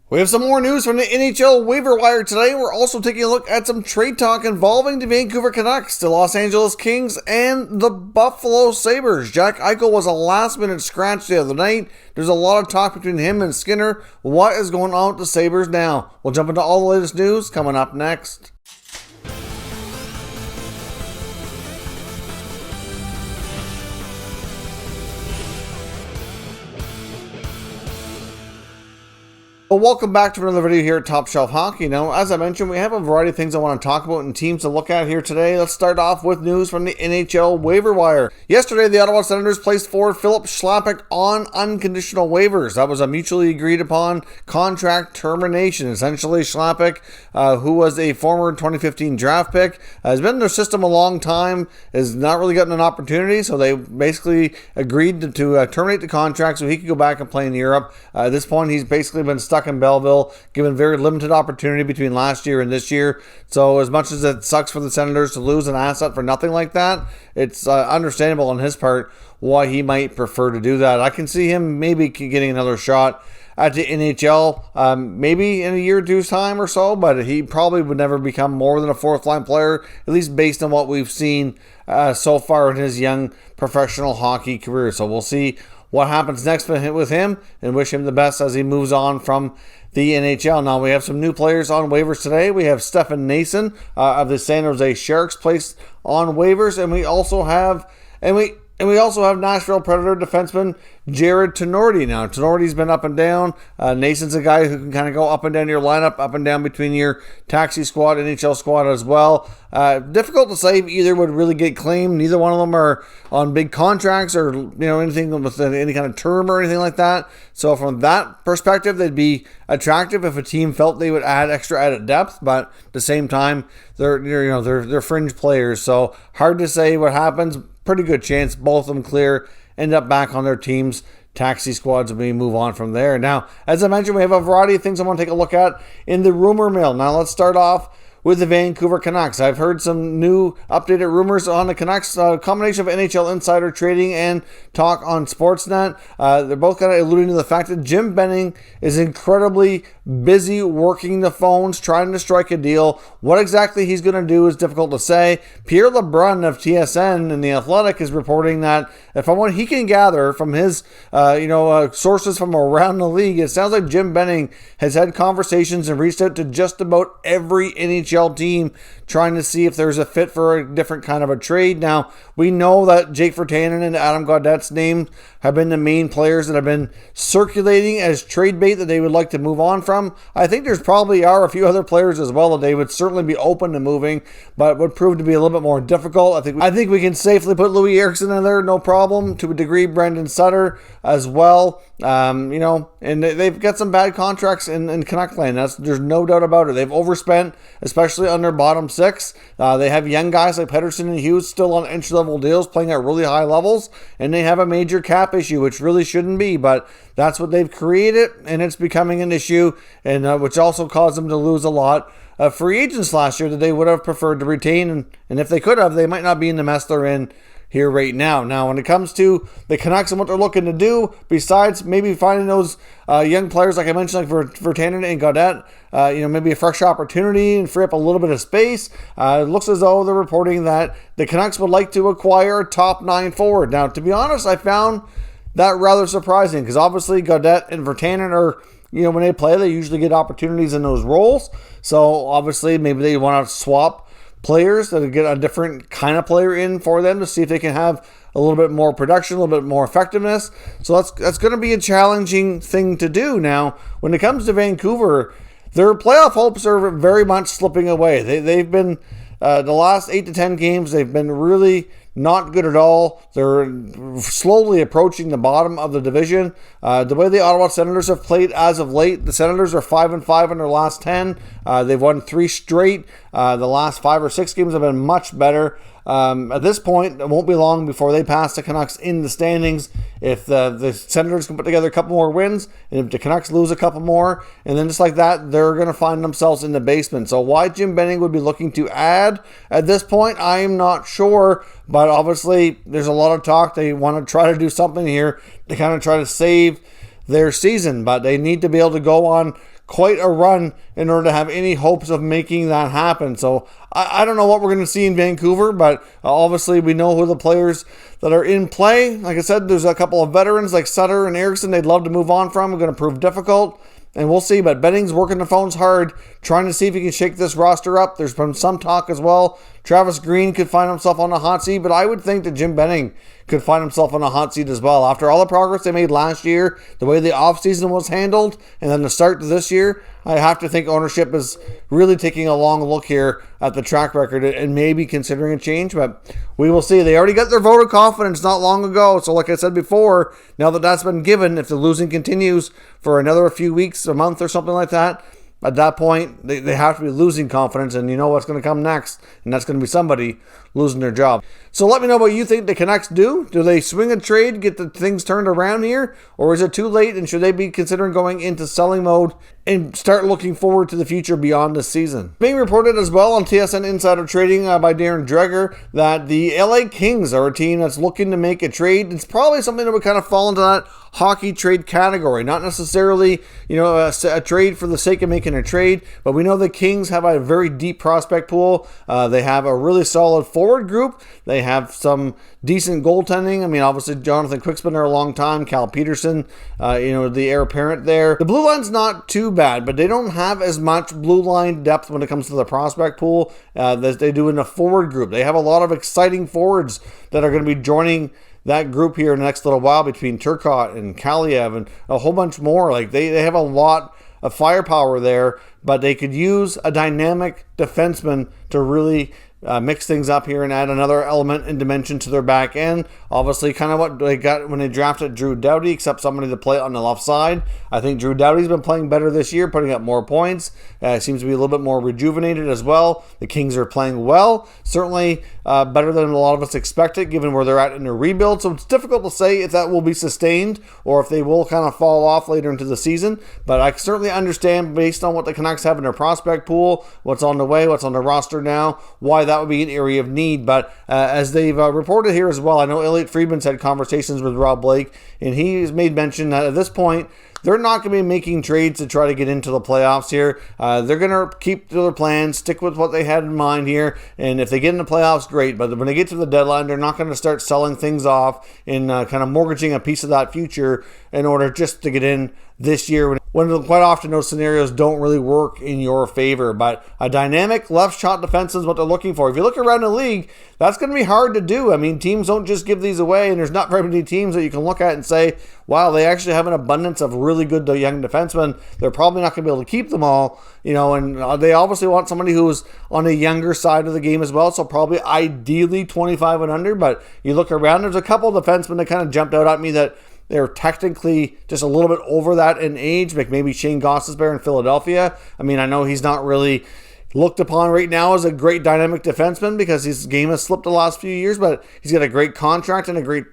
We have some more news from the NHL waiver wire today. We're also taking a look at some trade talk involving the Vancouver Canucks, the Los Angeles Kings, and the Buffalo Sabres. Jack Eichel was a last-minute scratch the other night. There's a lot of talk between him and Skinner. What is going on with the Sabres now? We'll jump into all the latest news coming up next. Well, welcome back to another video here at Top Shelf Hockey. Now, as I mentioned, we have a variety of things I want to talk about and teams to look at here today. Let's start off with news from the NHL waiver wire. Yesterday, the Ottawa Senators placed forward Philip Schlappick on unconditional waivers. That was a mutually agreed upon contract termination. Essentially, Schlappick, who was a former 2015 draft pick, has been in their system a long time, has not really gotten an opportunity, so they basically agreed to terminate the contract so he could go back and play in Europe. At this point, he's basically been stuck in Belleville, given very limited opportunity between last year and this year. So as much as it sucks for the Senators to lose an asset for nothing like that, it's understandable on his part why he might prefer to do that. I can see him maybe getting another shot at the NHL, maybe in a year or two's time or so, but he probably would never become more than a fourth-line player, at least based on what we've seen so far in his young professional hockey career. So we'll see what happens next with him and wish him the best as he moves on from the NHL. Now, we have some new players on waivers today. We have Stefan Nason of the San Jose Sharks placed on waivers, and we also have Nashville Predator defenseman Jared Tenorti. Now, Tenorti's been up and down. Nason's a guy who can kind of go up and down your lineup, up and down between your taxi squad, NHL squad as well. Difficult to say if either would really get claimed. Neither one of them are on big contracts or anything with any kind of term or anything like that. So from that perspective, they'd be attractive if a team felt they would add extra added depth. But at the same time, they're fringe players. So hard to say what happens. Pretty good chance both of them clear, end up back on their teams, taxi squads, and we move on from there. Now, as I mentioned, we have a variety of things I want to take a look at in the rumor mill. Now, let's start off with the Vancouver Canucks. I've heard some new updated rumors on the Canucks, a combination of NHL insider trading and talk on Sportsnet. They're both kind of alluding to the fact that Jim Benning is incredibly busy working the phones, trying to strike a deal. What exactly he's going to do is difficult to say. Pierre LeBrun of TSN and The Athletic is reporting that from what he can gather from his sources from around the league, it sounds like Jim Benning has had conversations and reached out to just about every NHL team trying to see if there's a fit for a different kind of a trade. Now, we know that Jake Virtanen and Adam Gaudette's names have been the main players that have been circulating as trade bait that they would like to move on from. I think there's probably are a few other players as well that they would certainly be open to moving, but would prove to be a little bit more difficult. I think we can safely put Louis Eriksson in there, no problem. To a degree, Brendan Sutter as well. And they've got some bad contracts in Canuck land. There's no doubt about it. They've overspent, especially on their bottom six. They have young guys like Pettersson and Hughes still on entry-level deals, playing at really high levels, and they have a major cap issue, which really shouldn't be, but that's what they've created, and it's becoming an issue, and which also caused them to lose a lot of free agents last year that they would have preferred to retain, and if they could have, they might not be in the mess they're in here right now. Now, when it comes to the Canucks and what they're looking to do, besides maybe finding those young players, like I mentioned, like Virtanen and Gaudette, maybe a fresh opportunity and free up a little bit of space, it looks as though they're reporting that the Canucks would like to acquire a top 9 forward. Now, to be honest, I found that rather surprising because obviously Gaudette and Virtanen are, when they play, they usually get opportunities in those roles. So obviously maybe they want to swap players that get a different kind of player in for them to see if they can have a little bit more production, a little bit more effectiveness. So that's going to be a challenging thing to do. Now, when it comes to Vancouver, their playoff hopes are very much slipping away. They've been the last 8 to 10 games, they've been really not good at all. They're slowly approaching the bottom of the division. The way the Ottawa Senators have played as of late, the Senators are 5-5 in their last 10. They've won 3 straight. The last 5 or 6 games have been much better. At this point, it won't be long before they pass the Canucks in the standings. If the Senators can put together a couple more wins, and if the Canucks lose a couple more, and then just like that, they're going to find themselves in the basement. So why Jim Benning would be looking to add at this point, I'm not sure. But obviously, there's a lot of talk. They want to try to do something here to kind of try to save their season. But they need to be able to go on quite a run in order to have any hopes of making that happen. So I don't know what we're going to see in Vancouver, but obviously we know who the players that are in play. Like I said, there's a couple of veterans like Sutter and Eriksson they'd love to move on from. It's going to prove difficult. And we'll see, but Benning's working the phones hard, trying to see if he can shake this roster up. There's been some talk as well. Travis Green could find himself on a hot seat, but I would think that Jim Benning could find himself on a hot seat as well. After all the progress they made last year, the way the offseason was handled, and then the start to this year, I have to think ownership is really taking a long look here at the track record and maybe considering a change, but we will see. They already got their vote of confidence not long ago, so like I said before, now that that's been given, if the losing continues for another few weeks, a month or something like that, at that point, they have to be losing confidence, and you know what's going to come next, and that's going to be somebody losing their job. So let me know what you think the Canucks do. Do they swing a trade, get the things turned around here, or is it too late, and should they be considering going into selling mode and start looking forward to the future beyond this season? Being reported as well on TSN Insider Trading by Darren Dreger that the LA Kings are a team that's looking to make a trade. It's probably something that would kind of fall into that hockey trade category, not necessarily a trade for the sake of making a trade, but we know the Kings have a very deep prospect pool. They have a really solid forward group. They have some decent goaltending. I mean, obviously Jonathan Quick's been there a long time. Cal Peterson, the heir apparent there. The blue line's not too bad, but they don't have as much blue line depth when it comes to the prospect pool that they do in the forward group. They have a lot of exciting forwards that are going to be joining that group here in the next little while between Turcotte and Kaliev and a whole bunch more. Like they have a lot of firepower there, but they could use a dynamic defenseman to really mix things up here and add another element and dimension to their back end. Obviously, kind of what they got when they drafted Drew Doughty, except somebody to play on the left side. I think Drew Doughty's been playing better this year, putting up more points. Seems to be a little bit more rejuvenated as well. The Kings are playing well, certainly better than a lot of us expected, given where they're at in their rebuild. So it's difficult to say if that will be sustained or if they will kind of fall off later into the season. But I certainly understand, based on what the Canucks have in their prospect pool, what's on the way, what's on the roster now, why that would be an area of need. But as they've reported here as well, I know Elliot Friedman's had conversations with Rob Blake, and he's made mention that at this point, they're not going to be making trades to try to get into the playoffs here. They're going to keep to their plans, stick with what they had in mind here, and if they get in the playoffs, great. But when they get to the deadline, they're not going to start selling things off and kind of mortgaging a piece of that future in order just to get in this year, when quite often those scenarios don't really work in your favor. But a dynamic left shot defense is what they're looking for. If you look around the league, that's going to be hard to do. I mean, teams don't just give these away, and there's not very many teams that you can look at and say, wow, they actually have an abundance of really good young defensemen. They're probably not going to be able to keep them all, and they obviously want somebody who's on the younger side of the game as well, so probably ideally 25 and under. But you look around, there's a couple of defensemen that kind of jumped out at me that they're technically just a little bit over that in age, like maybe Shane Gostisbehere in Philadelphia. I mean, I know he's not really looked upon right now as a great dynamic defenseman because his game has slipped the last few years, but he's got a great contract and a great,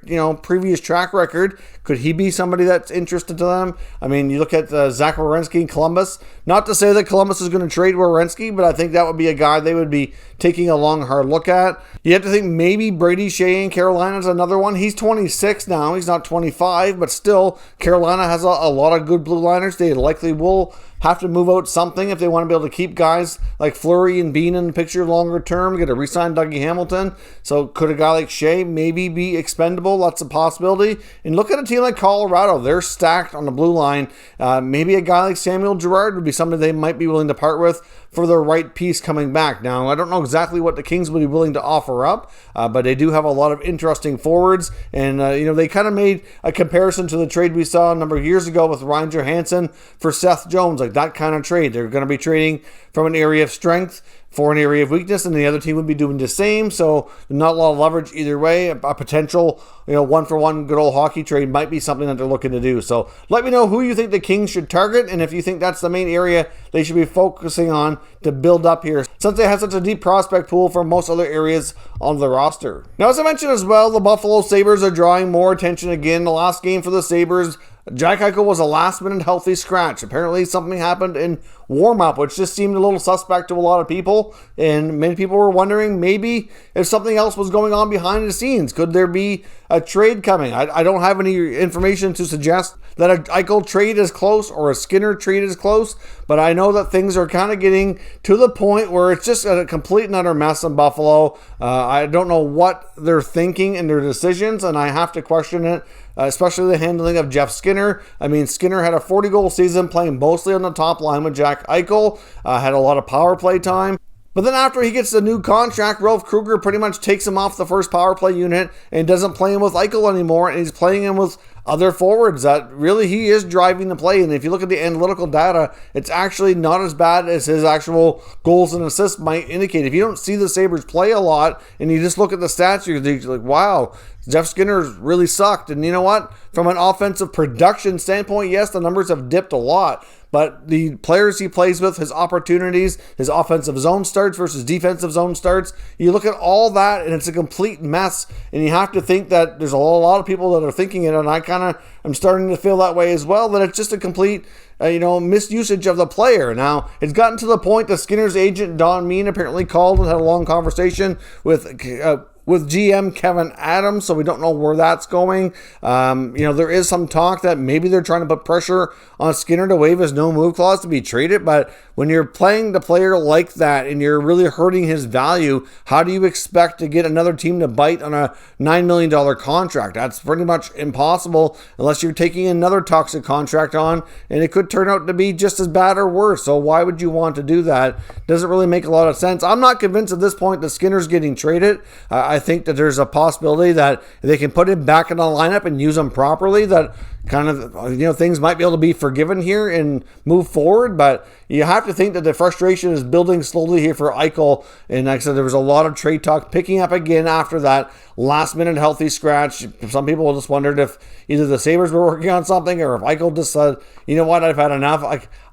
previous track record. Could he be somebody that's interested to them? I mean, you look at Zach Werenski in Columbus. Not to say that Columbus is going to trade Werenski, but I think that would be a guy they would be taking a long, hard look at. You have to think maybe Brady Shea in Carolina is another one. He's 26 now. He's not 25, but still, Carolina has a lot of good blue liners. They likely will have to move out something if they want to be able to keep guys like Fleury and Bean in the picture longer term, get to re-sign Dougie Hamilton. So could a guy like Shea maybe be expendable? That's a possibility. And look at a team like Colorado. They're stacked on the blue line. Maybe a guy like Samuel Girard would be something they might be willing to part with for the right piece coming back. Now, I don't know exactly what the Kings would be willing to offer up, but they do have a lot of interesting forwards. And, they kind of made a comparison to the trade we saw a number of years ago with Ryan Johansson for Seth Jones, like that kind of trade. They're going to be trading from an area of strength for an area of weakness, and the other team would be doing the same. So not a lot of leverage either way. A potential, one-for-one good old hockey trade might be something that they're looking to do. So let me know who you think the Kings should target, and if you think that's the main area they should be focusing on to build up here, since they have such a deep prospect pool for most other areas on the roster. Now, as I mentioned as well, the Buffalo Sabres are drawing more attention again. The last game for the Sabres, Jack Eichel was a last-minute healthy scratch. Apparently something happened in warm-up, which just seemed a little suspect to a lot of people, and many people were wondering maybe if something else was going on behind the scenes. Could there be a trade coming? I don't have any information to suggest that a Eichel trade is close or a Skinner trade is close, but I know that things are kind of getting to the point where it's just a complete and utter mess in Buffalo. I don't know what they're thinking in their decisions, and I have to question it. Especially the handling of Jeff Skinner. I mean, Skinner had a 40-goal season playing mostly on the top line with Jack Eichel, had a lot of power play time. But then after he gets the new contract, Ralph Kruger pretty much takes him off the first power play unit and doesn't play him with Eichel anymore, and he's playing him with other forwards that really he is driving the play. And if you look at the analytical data, it's actually not as bad as his actual goals and assists might indicate. If you don't see the Sabres play a lot and you just look at the stats, you're like, wow, Jeff Skinner's really sucked. And you know what? From an offensive production standpoint, yes, the numbers have dipped a lot. But the players he plays with, his opportunities, his offensive zone starts versus defensive zone starts, you look at all that and it's a complete mess. And you have to think that there's a lot of people that are thinking it, and I'm starting to feel that way as well, that it's just a complete misusage of the player. Now, it's gotten to the point that Skinner's agent, Don Mean, apparently called and had a long conversation with GM Kevin Adams, so we don't know where that's going. There is some talk that maybe they're trying to put pressure on Skinner to waive his no-move clause to be traded, but when you're playing the player like that and you're really hurting his value, how do you expect to get another team to bite on a $9 million contract? That's pretty much impossible unless you're taking another toxic contract on, and it could turn out to be just as bad or worse. So why would you want to do that? Doesn't really make a lot of sense. I'm not convinced at this point that Skinner's getting traded. I think that there's a possibility that they can put him back in the lineup and use him properly, that kind of, things might be able to be forgiven here and move forward. But you have to think that the frustration is building slowly here for Eichel. And like I said, there was a lot of trade talk picking up again after that last minute healthy scratch. Some people just wondered if either the Sabres were working on something or if Eichel just said, you know what, I've had enough.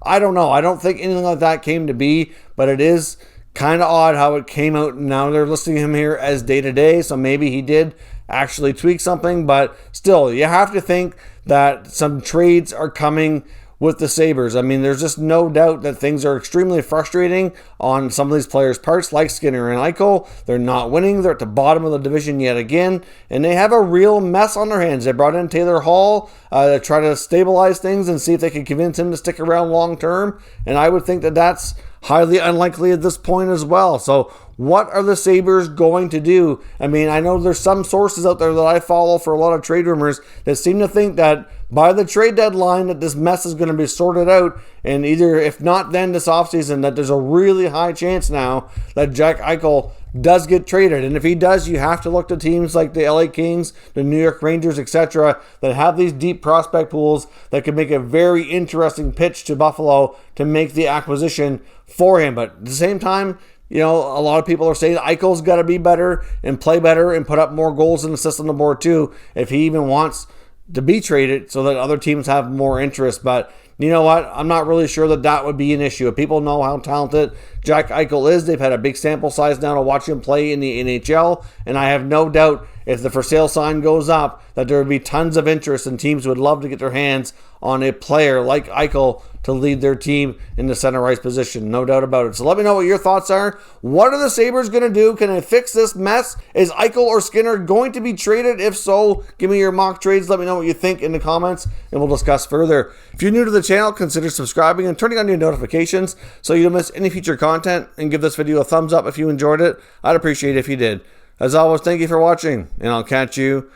I don't know. I don't think anything like that came to be, but it is kind of odd how it came out. Now they're listing him here as day-to-day, so maybe he did actually tweak something, but still, you have to think that some trades are coming with the Sabres. I mean, there's just no doubt that things are extremely frustrating on some of these players' parts, like Skinner and Eichel. They're not winning. They're at the bottom of the division yet again, and they have a real mess on their hands. They brought in Taylor Hall to try to stabilize things and see if they can convince him to stick around long term, and I would think that that's highly unlikely at this point as well. So what are the Sabres going to do? I mean, I know there's some sources out there that I follow for a lot of trade rumors that seem to think that by the trade deadline that this mess is going to be sorted out, and either, if not then this offseason, that there's a really high chance now that Jack Eichel does get traded. And if he does, you have to look to teams like the LA Kings, the New York Rangers, etc., that have these deep prospect pools that could make a very interesting pitch to Buffalo to make the acquisition for him. But at the same time, a lot of people are saying Eichel's got to be better and play better and put up more goals and assists on the board too, if he even wants to be traded, so that other teams have more interest. But you know what? I'm not really sure that would be an issue. If people know how talented Jack Eichel is, they've had a big sample size now to watch him play in the NHL, and I have no doubt if the for sale sign goes up that there would be tons of interest, and teams would love to get their hands on a player like Eichel to lead their team in the center ice position. No doubt about it. So let me know what your thoughts are. What are the Sabres going to do? Can they fix this mess? Is Eichel or Skinner going to be traded? If so, give me your mock trades. Let me know what you think in the comments, and we'll discuss further. If you're new to the channel, consider subscribing and turning on your notifications so you don't miss any future content, and give this video a thumbs up if you enjoyed it. I'd appreciate it if you did. As always, thank you for watching, and I'll catch you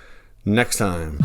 next time.